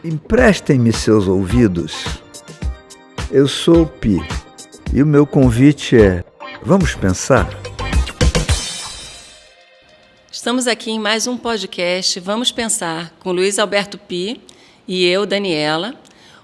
Emprestem-me seus ouvidos. Eu sou o Pi e o meu convite é: vamos pensar? Estamos aqui em mais um podcast Vamos Pensar, com Luiz Alberto Pi e eu, Daniela.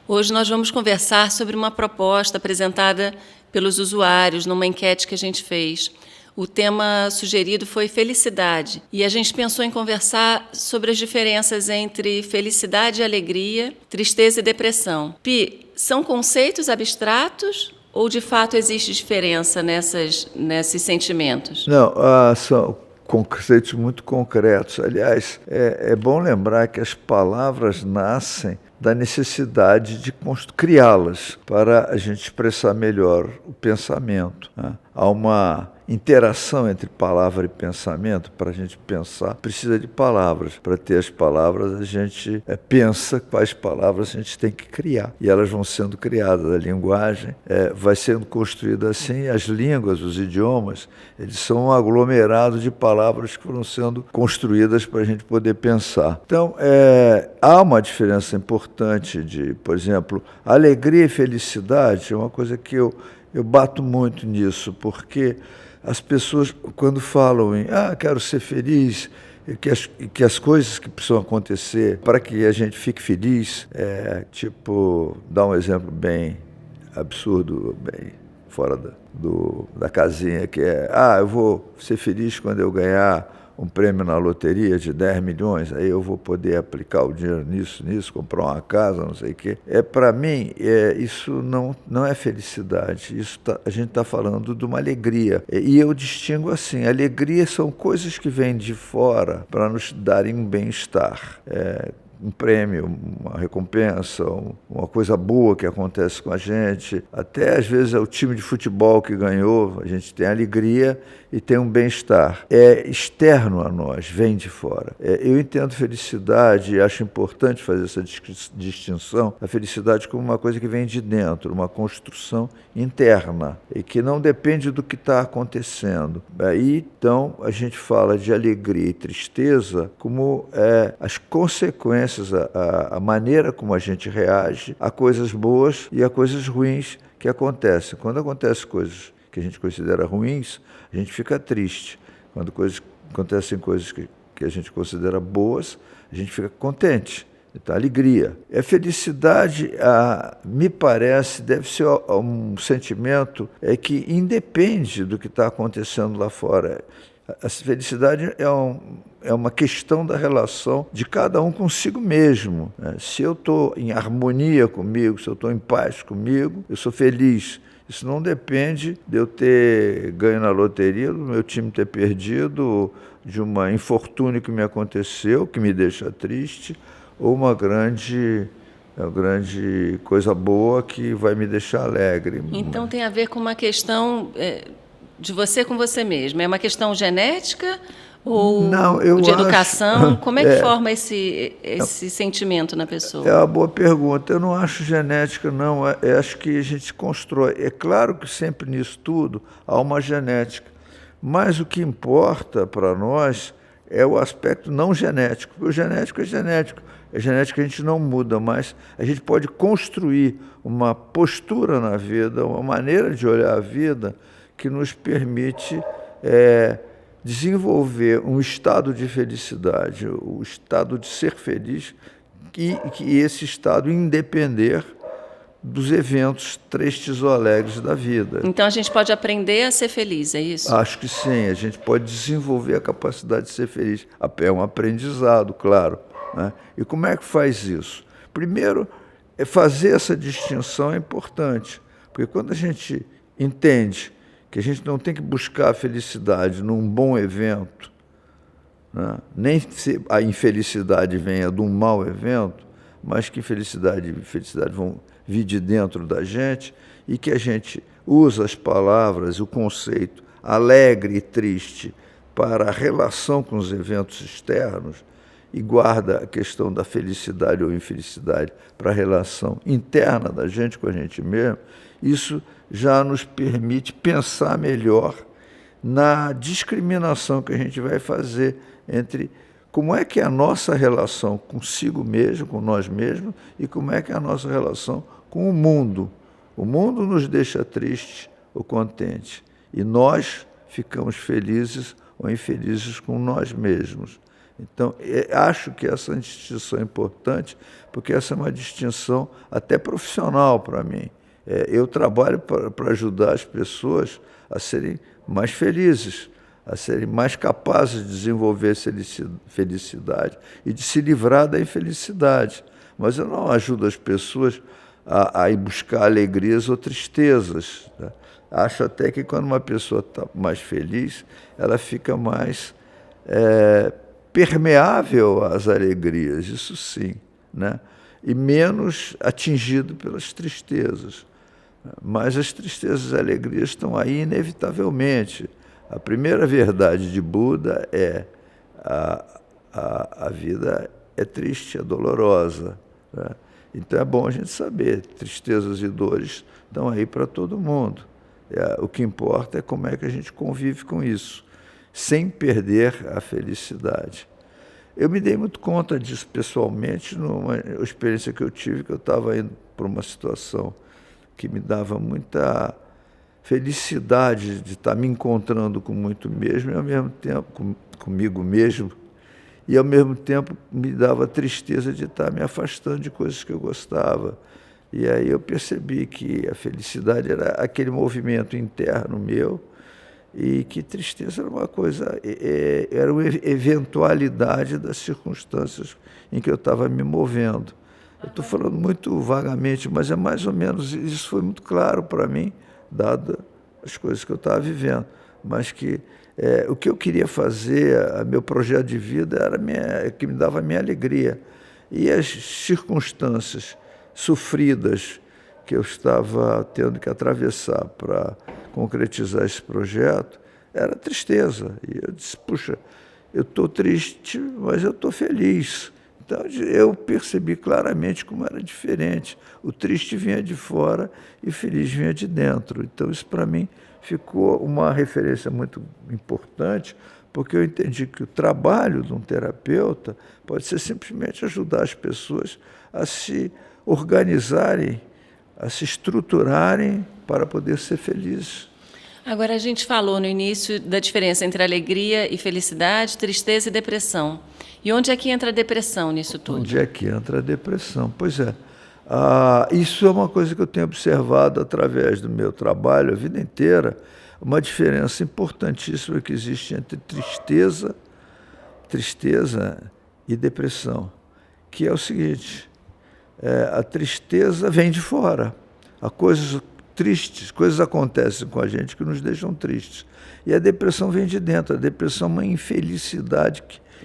Hoje nós vamos conversar sobre uma proposta apresentada pelos usuários numa enquete que a gente fez. O tema sugerido foi felicidade, e a gente pensou em conversar sobre as diferenças entre felicidade e alegria, tristeza e depressão. Pi, são conceitos abstratos ou de fato existe diferença nesses sentimentos? Não, são conceitos muito concretos. Aliás, é bom lembrar que as palavras nascem da necessidade de criá-las para a gente expressar melhor o pensamento, né? Há uma interação entre palavra e pensamento. Para a gente pensar, precisa de palavras. Para ter as palavras, a gente pensa quais palavras a gente tem que criar. E elas vão sendo criadas. A linguagem vai sendo construída assim. As línguas, os idiomas, eles são um aglomerado de palavras que foram sendo construídas para a gente poder pensar. Então, há uma diferença importante de, por exemplo, alegria e felicidade. É uma coisa que eu bato muito nisso, porque as pessoas, quando falam em quero ser feliz, que as coisas que precisam acontecer para que a gente fique feliz, dar um exemplo bem absurdo, bem fora da casinha, que eu vou ser feliz quando eu ganhar um prêmio na loteria de 10 milhões, aí eu vou poder aplicar o dinheiro nisso, comprar uma casa, não sei o quê. Para mim, isso não é felicidade, a gente está falando de uma alegria. E eu distingo assim: alegria são coisas que vêm de fora para nos darem um bem-estar. Um prêmio, uma recompensa, uma coisa boa que acontece com a gente. Até às vezes é o time de futebol que ganhou, a gente tem alegria e tem um bem-estar. É externo a nós, vem de fora. Eu entendo felicidade e acho importante fazer essa distinção, a felicidade como uma coisa que vem de dentro, uma construção interna e que não depende do que está acontecendo. Aí, então, a gente fala de alegria e tristeza como as consequências, a maneira como a gente reage a coisas boas e a coisas ruins que acontecem. Quando acontecem coisas que a gente considera ruins, a gente fica triste. Quando acontecem coisas que a gente considera boas, a gente fica contente. Então, alegria. A felicidade, me parece, deve ser um sentimento que independe do que está acontecendo lá fora. A felicidade é uma questão da relação de cada um consigo mesmo, né? Se eu estou em harmonia comigo, se eu estou em paz comigo, eu sou feliz. Isso não depende de eu ter ganho na loteria, do meu time ter perdido, de uma infortúnio que me aconteceu, que me deixa triste, ou uma grande coisa boa que vai me deixar alegre. Então tem a ver com uma questão de você com você mesmo. É uma questão genética ou de educação? Como é que forma esse sentimento na pessoa? É uma boa pergunta. Eu não acho genética, não. Acho que a gente constrói. É claro que sempre nisso tudo há uma genética. Mas o que importa para nós é o aspecto não genético. O genético é genético. É genético, a gente não muda, mas a gente pode construir uma postura na vida, uma maneira de olhar a vida que nos permite desenvolver um estado de felicidade, o estado de ser feliz, e que esse estado independer dos eventos tristes ou alegres da vida. Então a gente pode aprender a ser feliz, é isso? Acho que sim, a gente pode desenvolver a capacidade de ser feliz. É um aprendizado, claro, né? E como é que faz isso? Primeiro, fazer essa distinção é importante, porque quando a gente entende que a gente não tem que buscar a felicidade num bom evento, né? Nem se a infelicidade venha de um mau evento, mas que felicidade e felicidade vão vir de dentro da gente, e que a gente usa as palavras, o conceito alegre e triste para a relação com os eventos externos e guarda a questão da felicidade ou infelicidade para a relação interna da gente com a gente mesmo, isso já nos permite pensar melhor na discriminação que a gente vai fazer entre como é que é a nossa relação consigo mesmo, com nós mesmos, e como é que é a nossa relação com o mundo. O mundo nos deixa tristes ou contentes, e nós ficamos felizes ou infelizes com nós mesmos. Então, acho que essa distinção é importante, porque essa é uma distinção até profissional para mim. Eu trabalho para ajudar as pessoas a serem mais felizes, a serem mais capazes de desenvolver felicidade e de se livrar da infelicidade. Mas eu não ajudo as pessoas a ir buscar alegrias ou tristezas, né? Acho até que quando uma pessoa está mais feliz, ela fica mais permeável às alegrias, isso sim, né? E menos atingido pelas tristezas. Mas as tristezas e as alegrias estão aí inevitavelmente. A primeira verdade de Buda é a vida é triste, é dolorosa, né? Então é bom a gente saber, tristezas e dores estão aí para todo mundo. O que importa é como é que a gente convive com isso, sem perder a felicidade. Eu me dei muito conta disso pessoalmente numa experiência que eu tive, que eu estava indo para uma situação que me dava muita felicidade de estar me encontrando com muito mesmo e ao mesmo tempo comigo mesmo, e ao mesmo tempo me dava tristeza de estar me afastando de coisas que eu gostava. E aí eu percebi que a felicidade era aquele movimento interno meu, e que tristeza era uma coisa, era uma eventualidade das circunstâncias em que eu estava me movendo. Eu estou falando muito vagamente, mas é mais ou menos, isso foi muito claro para mim, dado as coisas que eu estava vivendo. Mas que o que eu queria fazer, meu projeto de vida, era que me dava a minha alegria. E as circunstâncias sofridas que eu estava tendo que atravessar para concretizar esse projeto, era tristeza. E eu disse, puxa, eu estou triste, mas eu estou feliz. Então eu percebi claramente como era diferente. O triste vinha de fora e o feliz vinha de dentro. Então isso para mim ficou uma referência muito importante, porque eu entendi que o trabalho de um terapeuta pode ser simplesmente ajudar as pessoas a se organizarem, a se estruturarem para poder ser felizes. Agora, a gente falou no início da diferença entre alegria e felicidade, tristeza e depressão. E onde é que entra a depressão nisso tudo? Onde é que entra a depressão? Pois é. Isso é uma coisa que eu tenho observado através do meu trabalho a vida inteira, uma diferença importantíssima que existe entre tristeza e depressão, que é o seguinte: a tristeza vem de fora, a coisas tristes, coisas acontecem com a gente que nos deixam tristes, e a depressão vem de dentro. A depressão é uma infelicidade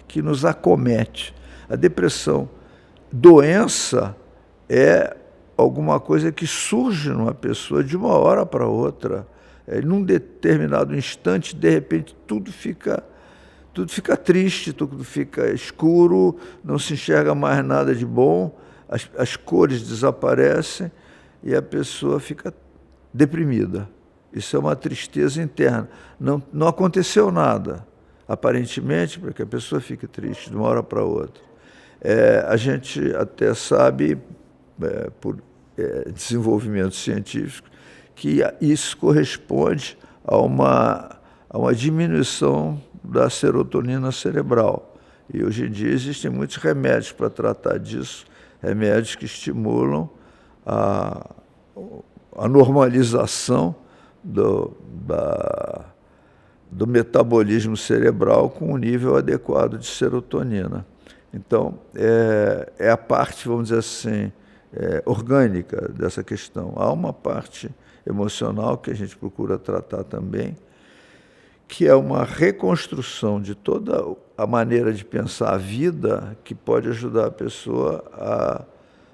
que nos acomete. A depressão, doença, é alguma coisa que surge numa pessoa de uma hora para outra. Num determinado instante, de repente, tudo fica triste, tudo fica escuro, não se enxerga mais nada de bom, as cores desaparecem e a pessoa fica deprimida. Isso é uma tristeza interna. Não aconteceu nada, aparentemente, para que a pessoa fique triste de uma hora para outra. A gente até sabe, por desenvolvimento científico, que isso corresponde a uma diminuição da serotonina cerebral. E hoje em dia existem muitos remédios para tratar disso, remédios que estimulam a normalização do metabolismo cerebral com um nível adequado de serotonina. Então, é a parte, vamos dizer assim, orgânica dessa questão. Há uma parte emocional que a gente procura tratar também, que é uma reconstrução de toda a maneira de pensar a vida, que pode ajudar a pessoa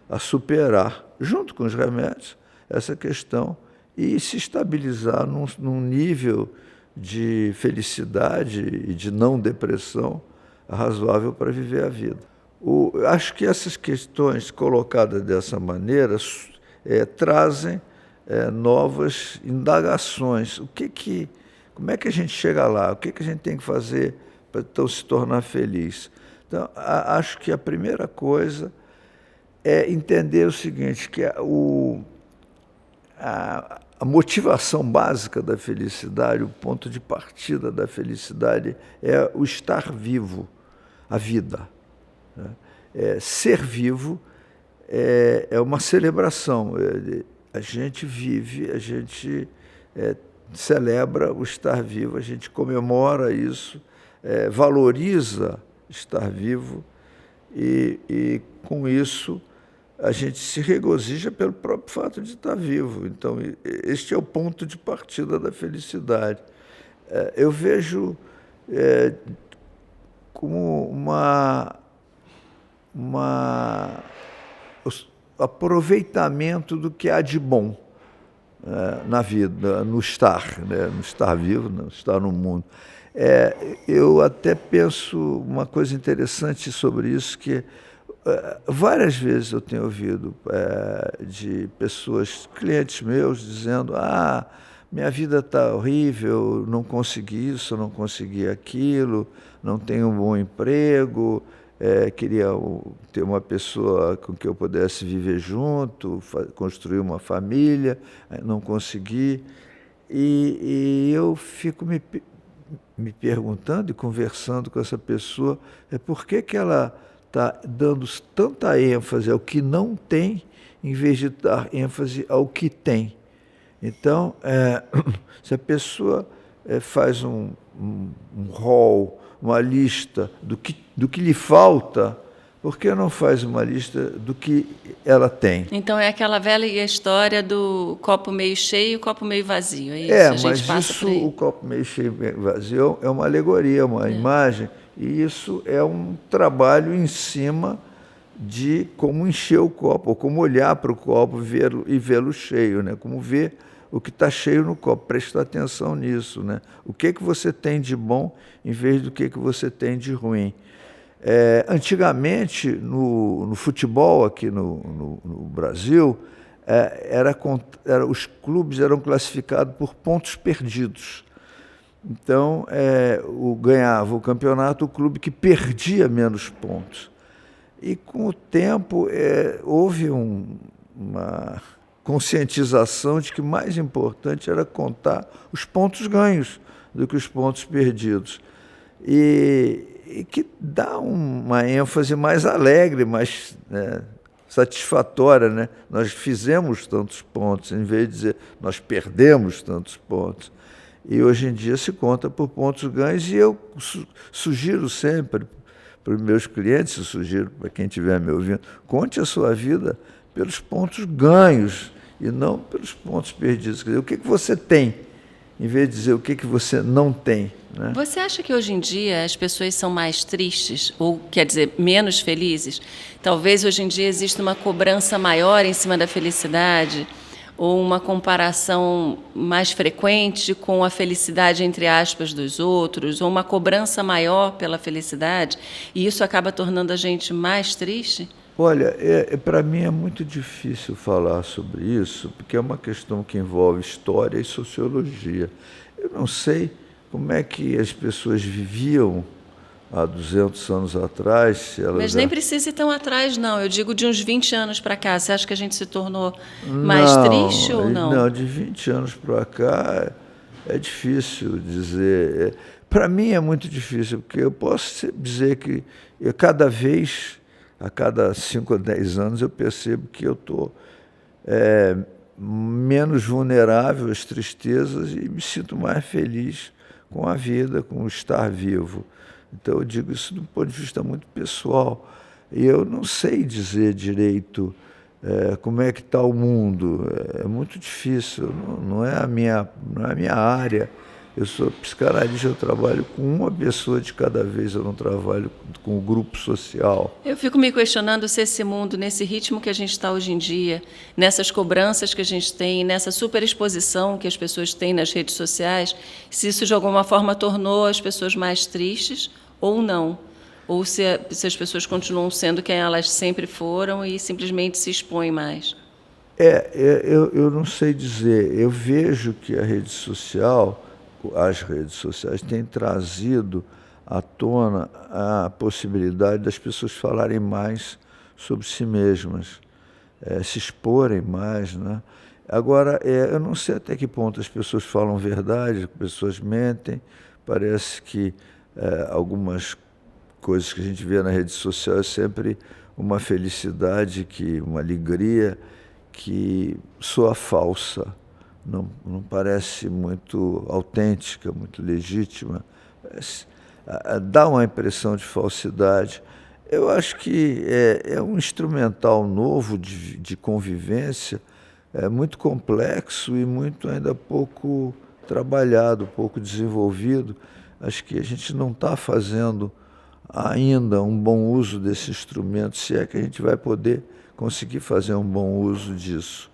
a superar, junto com os remédios, essa questão e se estabilizar num nível de felicidade e de não depressão razoável para viver a vida. Acho que essas questões colocadas dessa maneira trazem novas indagações. Como é que a gente chega lá? O que a gente tem que fazer para então se tornar feliz? Então, acho que a primeira coisa é entender o seguinte, que a motivação básica da felicidade, o ponto de partida da felicidade é o estar vivo, a vida, né? Ser vivo é uma celebração. A gente vive, a gente celebra o estar vivo, a gente comemora isso, valoriza estar vivo e com isso a gente se regozija pelo próprio fato de estar vivo. Então, este é o ponto de partida da felicidade. Eu vejo como aproveitamento do que há de bom na vida, no estar, né? No estar vivo, no estar no mundo. Eu até penso uma coisa interessante sobre isso, que várias vezes eu tenho ouvido de pessoas, clientes meus, dizendo: minha vida está horrível, não consegui isso, não consegui aquilo, não tenho um bom emprego, queria ter uma pessoa com quem eu pudesse viver junto, construir uma família, não consegui. E eu fico me perguntando e conversando com essa pessoa, por que ela está dando tanta ênfase ao que não tem, em vez de dar ênfase ao que tem. Então, se a pessoa faz um rol, uma lista do que lhe falta, por que não faz uma lista do que ela tem? Então é aquela velha história do copo meio cheio e copo meio vazio, é isso? A gente Mas passa isso, por aí. o copo meio cheio e meio vazio, é uma alegoria, uma imagem, e isso é um trabalho em cima de como encher o copo, ou como olhar para o copo e vê-lo cheio, né? Como ver o que está cheio no copo, prestar atenção nisso, né? O que você tem de bom em vez do que você tem de ruim. Antigamente, no futebol aqui no Brasil, os clubes eram classificados por pontos perdidos. Então, ganhava o campeonato o clube que perdia menos pontos. E, com o tempo, houve uma conscientização de que mais importante era contar os pontos ganhos do que os pontos perdidos. E que dá uma ênfase mais alegre, mais satisfatória, né? Nós fizemos tantos pontos, em vez de dizer nós perdemos tantos pontos. E hoje em dia se conta por pontos ganhos, e eu sugiro sempre para os meus clientes, eu sugiro para quem estiver me ouvindo, conte a sua vida pelos pontos ganhos e não pelos pontos perdidos. Quer dizer, o que você tem, em vez de dizer o que você não tem, né? Você acha que hoje em dia as pessoas são mais tristes, ou quer dizer, menos felizes? Talvez hoje em dia exista uma cobrança maior em cima da felicidade, ou uma comparação mais frequente com a felicidade, entre aspas, dos outros, ou uma cobrança maior pela felicidade, e isso acaba tornando a gente mais triste? Olha, para mim é muito difícil falar sobre isso, porque é uma questão que envolve história e sociologia. Eu não sei como é que as pessoas viviam há 200 anos atrás. Se elas Mas nem precisa ir tão atrás, não. Eu digo de uns 20 anos para cá. Você acha que a gente se tornou mais triste ou não? Não, de 20 anos para cá é difícil dizer. Para mim é muito difícil, porque eu posso dizer que a cada 5 ou 10 anos, eu percebo que eu estou menos vulnerável às tristezas e me sinto mais feliz com a vida, com o estar vivo. Então, eu digo isso do ponto de vista muito pessoal. E eu não sei dizer direito como é que está o mundo. É muito difícil, não é a minha área. Eu sou psicanalista, eu trabalho com uma pessoa de cada vez, eu não trabalho com o grupo social. Eu fico me questionando se esse mundo, nesse ritmo que a gente está hoje em dia, nessas cobranças que a gente tem, nessa superexposição que as pessoas têm nas redes sociais, se isso de alguma forma tornou as pessoas mais tristes ou não. Ou se as pessoas continuam sendo quem elas sempre foram e simplesmente se expõem mais. Eu não sei dizer. Eu vejo que as redes sociais têm trazido à tona a possibilidade das pessoas falarem mais sobre si mesmas, se exporem mais, né? Agora, eu não sei até que ponto as pessoas falam verdade, as pessoas mentem. Parece que algumas coisas que a gente vê na rede social é sempre uma felicidade, uma alegria que soa falsa, não parece muito autêntica, muito legítima. Dá uma impressão de falsidade. Eu acho que é um instrumental novo de convivência, muito complexo e muito ainda pouco trabalhado, pouco desenvolvido. Acho que a gente não está fazendo ainda um bom uso desse instrumento, se é que a gente vai poder conseguir fazer um bom uso disso.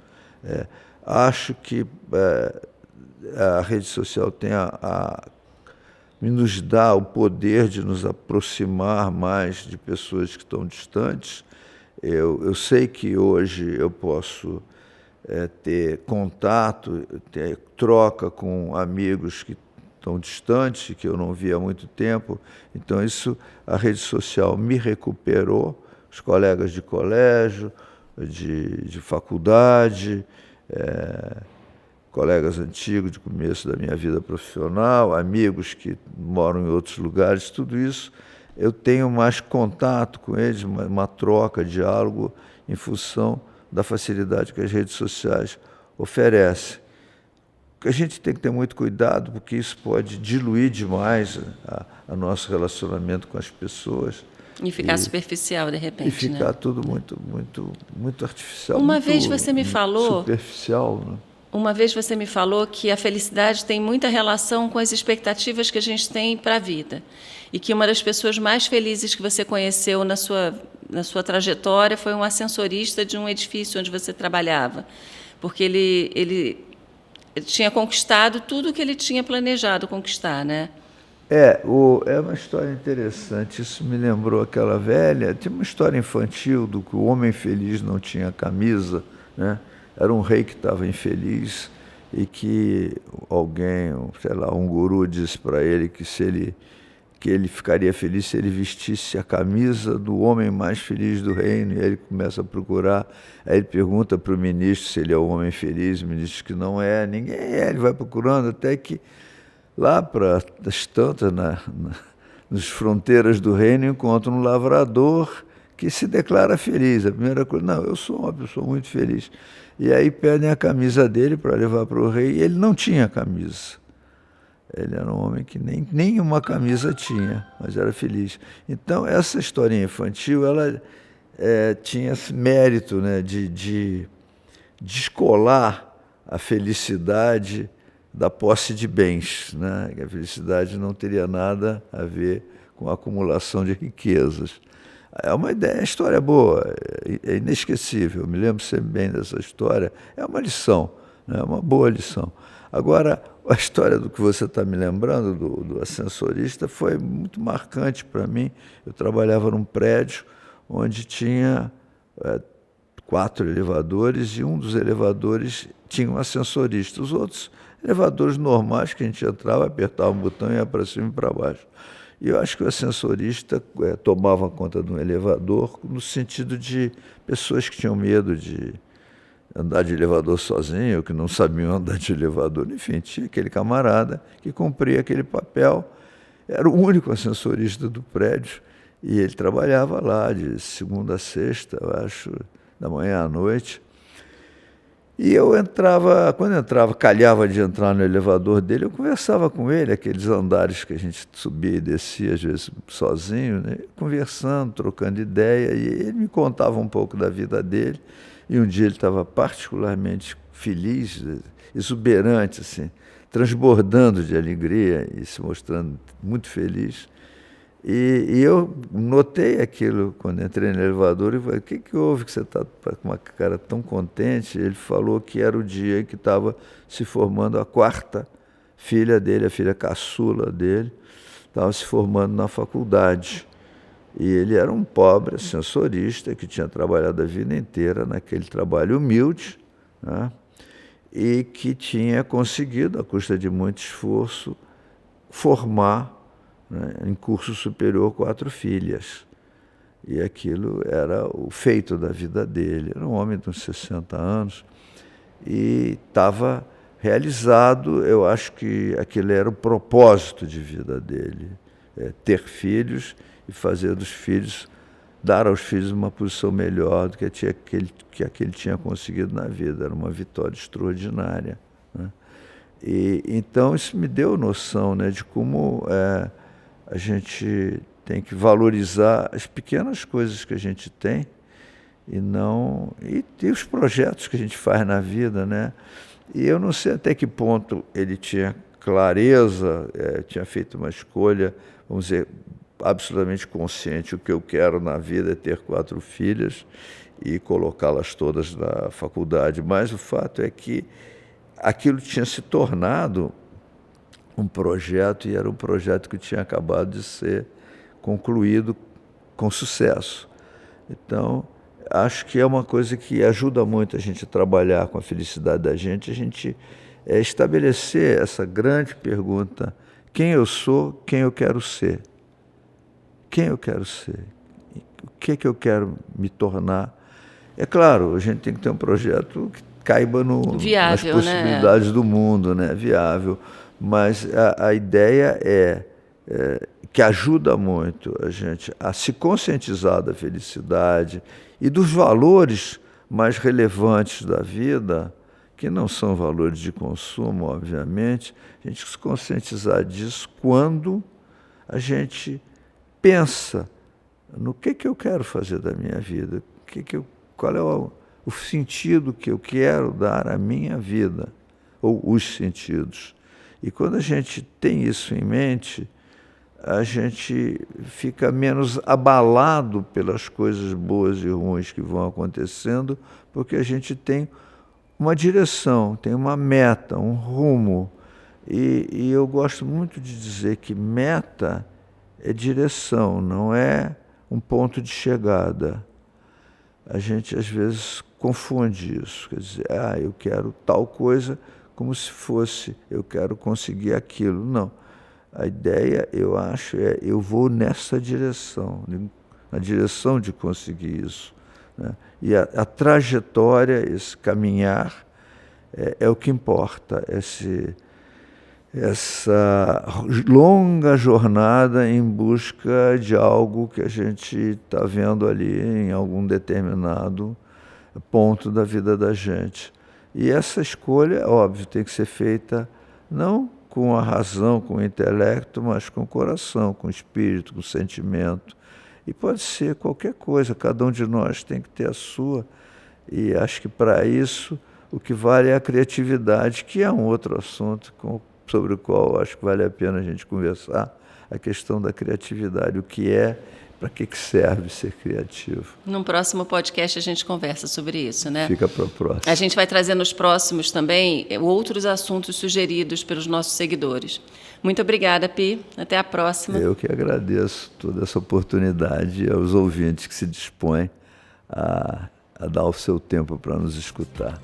Acho que a rede social tem nos dá o poder de nos aproximar mais de pessoas que estão distantes. Eu sei que hoje eu posso ter contato, ter troca com amigos que estão distantes, que eu não via há muito tempo. Então, a rede social me recuperou, os colegas de colégio, de faculdade, colegas antigos de começo da minha vida profissional, amigos que moram em outros lugares, tudo isso eu tenho mais contato com eles, uma troca, diálogo, em função da facilidade que as redes sociais oferecem. A gente tem que ter muito cuidado, porque isso pode diluir demais o nosso relacionamento com as pessoas. E ficar superficial, de repente. E ficar, né? Tudo muito artificial. Uma vez você me falou... Superficial, né? Uma vez você me falou que a felicidade tem muita relação com as expectativas que a gente tem para a vida. E que uma das pessoas mais felizes que você conheceu na sua trajetória foi um ascensorista de um edifício onde você trabalhava. Porque ele tinha conquistado tudo o que ele tinha planejado conquistar, né? É uma história interessante. Isso me lembrou aquela velha... Tinha uma história infantil do que o homem feliz não tinha camisa, né? Era um rei que estava infeliz e que alguém, sei lá, um guru disse para ele que ele ficaria feliz se ele vestisse a camisa do homem mais feliz do reino. E aí ele começa a procurar, aí ele pergunta para o ministro se ele é o homem feliz, o ministro diz que não é, ninguém é, ele vai procurando até que lá para as tantas, nas fronteiras do reino, encontra um lavrador que se declara feliz. A primeira coisa, não, eu sou uma pessoa muito feliz. E aí pedem a camisa dele para levar para o rei, e ele não tinha camisa. Ele era um homem que nem uma camisa tinha, mas era feliz. Então, essa historinha infantil, ela tinha esse mérito, né, de descolar a felicidade da posse de bens, né? A felicidade não teria nada a ver com a acumulação de riquezas. É uma ideia, é história boa, é inesquecível. Eu me lembro sempre bem dessa história. É uma lição, né? Uma boa lição. Agora, a história do que você está me lembrando, do ascensorista, foi muito marcante para mim. Eu trabalhava num prédio onde tinha 4 elevadores e um dos elevadores tinha um ascensorista. Os outros elevadores normais que a gente entrava, apertava um botão e ia para cima e para baixo. E eu acho que o ascensorista tomava conta de um elevador no sentido de pessoas que tinham medo de andar de elevador sozinho, ou que não sabiam andar de elevador. Enfim, tinha aquele camarada que cumpria aquele papel. Era o único ascensorista do prédio e ele trabalhava lá de segunda a sexta, eu acho, da manhã à noite. E quando eu entrava, calhava de entrar no elevador dele, eu conversava com ele, aqueles andares que a gente subia e descia, às vezes sozinho, né? Conversando, trocando ideia, e ele me contava um pouco da vida dele. E um dia ele estava particularmente feliz, exuberante, assim, transbordando de alegria e se mostrando muito feliz. E eu notei aquilo quando entrei no elevador e falei, o que houve que você está com uma cara tão contente? Ele falou que era o dia que estava se formando a 4ª filha dele, a filha caçula dele, estava se formando na faculdade. E ele era um pobre ascensorista que tinha trabalhado a vida inteira naquele trabalho humilde, né? E que tinha conseguido, à custa de muito esforço, formar né? Em curso superior, 4 filhas. E aquilo era o feito da vida dele. Era um homem de uns 60 anos e estava realizado. Eu acho que aquele era o propósito de vida dele, ter filhos e fazer dos filhos, dar aos filhos uma posição melhor do que aquele tinha conseguido na vida. Era uma vitória extraordinária, né? E então isso me deu noção, né, de como a gente tem que valorizar as pequenas coisas que a gente tem e os projetos que a gente faz na vida, né? E eu não sei até que ponto ele tinha clareza, tinha feito uma escolha, vamos dizer, absolutamente consciente. O que eu quero na vida é ter 4 filhas e colocá-las todas na faculdade. Mas o fato é que aquilo tinha se tornado um projeto, e era um projeto que tinha acabado de ser concluído com sucesso. Então, acho que é uma coisa que ajuda muito a gente a trabalhar com a felicidade da gente, a gente estabelecer essa grande pergunta: quem eu sou, quem eu quero ser? Quem eu quero ser? O que eu quero me tornar? É claro, a gente tem que ter um projeto que caiba viável, nas possibilidades, né, do mundo, né? Viável. Mas a ideia que ajuda muito a gente a se conscientizar da felicidade e dos valores mais relevantes da vida, que não são valores de consumo, obviamente, a gente se conscientizar disso quando a gente pensa no que eu quero fazer da minha vida, qual é o sentido que eu quero dar à minha vida, ou os sentidos. E quando a gente tem isso em mente, a gente fica menos abalado pelas coisas boas e ruins que vão acontecendo, porque a gente tem uma direção, tem uma meta, um rumo. E eu gosto muito de dizer que meta é direção, não é um ponto de chegada. A gente, às vezes, confunde isso. Quer dizer, eu quero tal coisa, como se fosse, eu quero conseguir aquilo. Não. A ideia, eu acho, eu vou nessa direção, na direção de conseguir isso, né? E a trajetória, esse caminhar, é o que importa, essa longa jornada em busca de algo que a gente está vendo ali em algum determinado ponto da vida da gente. E essa escolha, óbvio, tem que ser feita não com a razão, com o intelecto, mas com o coração, com o espírito, com o sentimento. E pode ser qualquer coisa, cada um de nós tem que ter a sua. E acho que para isso o que vale é a criatividade, que é um outro assunto sobre o qual acho que vale a pena a gente conversar, a questão da criatividade, o que é, para que serve ser criativo. Num próximo podcast a gente conversa sobre isso, né? Fica para o próximo. A gente vai trazer nos próximos também outros assuntos sugeridos pelos nossos seguidores. Muito obrigada, Pi. Até a próxima. Eu que agradeço toda essa oportunidade aos ouvintes que se dispõem a dar o seu tempo para nos escutar.